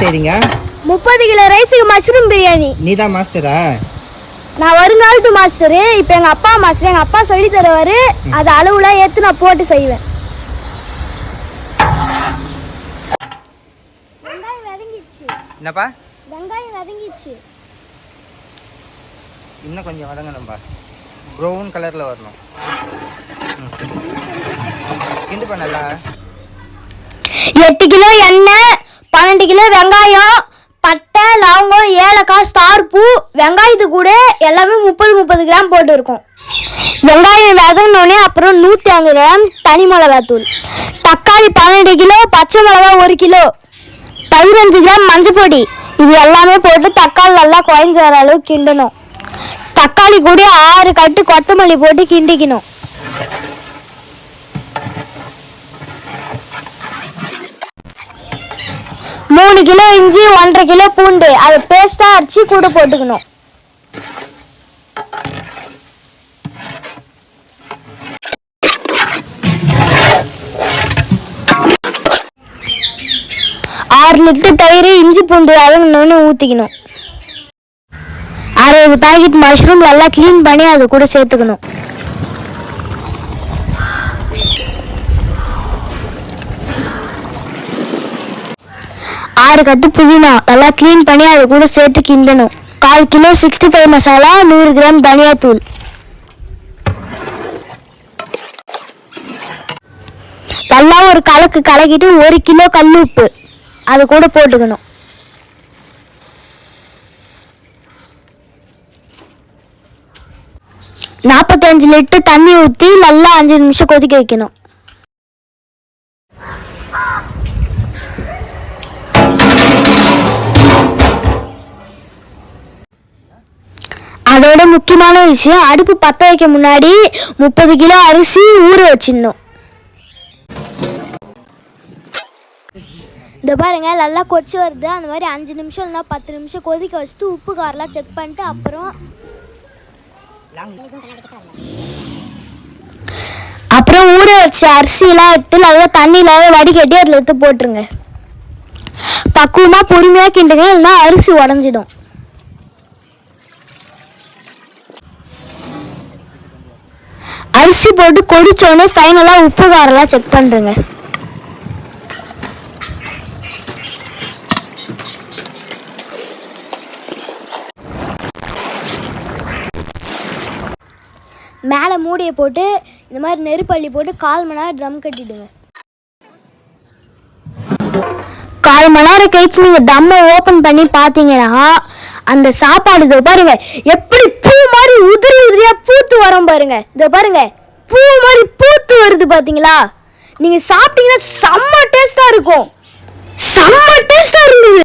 செய்றீங்க? 30 கிலோ ரைஸுக்கு மஷ்ரூம் பிரியாணி. நீ தான் மாஸ்டரா? நான் வருங்காலத்து மாஸ்டரு. இப்போ எங்கள் அப்பா மாஸ்டர், எங்கள் அப்பா சொல்லி தருவார். அது அளவுலாம் ஏற்று நான் போட்டு செய்வேன். வெங்காயம் வதங்கிச்சு. என்னப்பா? வெங்காயம் வதங்கிச்சு. இன்னும் கொஞ்சம் வதங்கணும்பா. ப்ரௌன் கலரில் வரணும். கிண்டு பண்ணல. 8 கிலோ எண்ணெய், 12 கிலோ வெங்காயம், பட்டை, லவங்கம், ஏலக்காய், ஸ்டார் பூ, வெங்காயத்து கூட எல்லாமே 30 கிராம் போட்டு இருக்கும். வெங்காயம் வதங்கினோடனே அப்புறம் 105 கிராம் தனி மிளகாத்தூள், தக்காளி 12 கிலோ, பச்சை மிளகா 1 கிலோ, 15 கிராம் மஞ்சள் பொடி. இது எல்லாமே போட்டு தக்காளி நல்லா குழஞ்சி வர அளவுக்கு கிண்டணும். தக்காளி கூட 6 கட்டு கொத்தமல்லி போட்டு கிண்டிக்கணும். மூணு கிலோ இஞ்சி, 1.5 கிலோ பூண்டு, அதை பேஸ்ட்டாக அரைச்சி கூட போட்டுக்கணும். ஆறு லிட்டர் தயிர் இஞ்சி பூண்டு வதங்கினோன்னு ஊற்றிக்கணும். 60 பாக்கெட் மஷ்ரூம் நல்லா க்ளீன் பண்ணி அது கூட சேர்த்துக்கணும். ஆறு கட்டு புதினா நல்லா க்ளீன் பண்ணி அது கூட சேர்த்து கிண்டணும். 1/4 கிலோ 65 மசாலா, 100 கிராம் தனியாத்தூள், நல்லா ஒரு கலக்கு கலக்கிட்டு 1 கிலோ கல் உப்பு அது கூட போட்டுக்கணும். நாற்பத்தஞ்சு லிட்டர் தண்ணி ஊற்றி நல்லா 5 நிமிஷம் கொதிக்க வைக்கணும். அதோட முக்கியமான விஷயம், அடுப்பு பற்ற வைக்க முன்னாடி 30 கிலோ அரிசி ஊற வச்சிடணும். இந்த பாருங்க நல்லா கொச்சி வருது. அந்த மாதிரி 5 நிமிஷம் இல்லைனா 10 நிமிஷம் கொதிக்க வச்சுட்டு உப்பு காரெலாம் செக் பண்ணிட்டு அப்புறம் ஊற வச்ச அரிசியெல்லாம் எடுத்து நல்லா தண்ணியில் வடிகட்டி அதில் எடுத்து போட்டுருங்க. பக்குவமாக பொறுமையாக கிண்டுங்க, இல்லைன்னா அரிசி உடஞ்சிடும். அரிசி போட்டு கொதிச்சோடனே ஃபைனலாக உப்பு காரெல்லாம் செக் பண்ணுறேங்க. மேலே மூடியை போட்டு இந்த மாதிரி நெருப்பள்ளி போட்டு 1/4 மணி நேரம் தம் கட்டிடுங்க. 1/4 மணி நேரம் கழிச்சு நீங்கள் தம்மை ஓப்பன் பண்ணி பார்த்தீங்கன்னா அந்த சாப்பாடு இதை பாருங்க எப்படி பூ மாதிரி உதிரியாக பூத்து வரும் பாருங்க. இதை பாருங்க பூ மாதிரி பூத்து வருது பார்த்தீங்களா? நீங்கள் சாப்பிட்டீங்கன்னா செம்ம டேஸ்டாக இருக்கும். செம்ம டேஸ்டாக இருந்தது.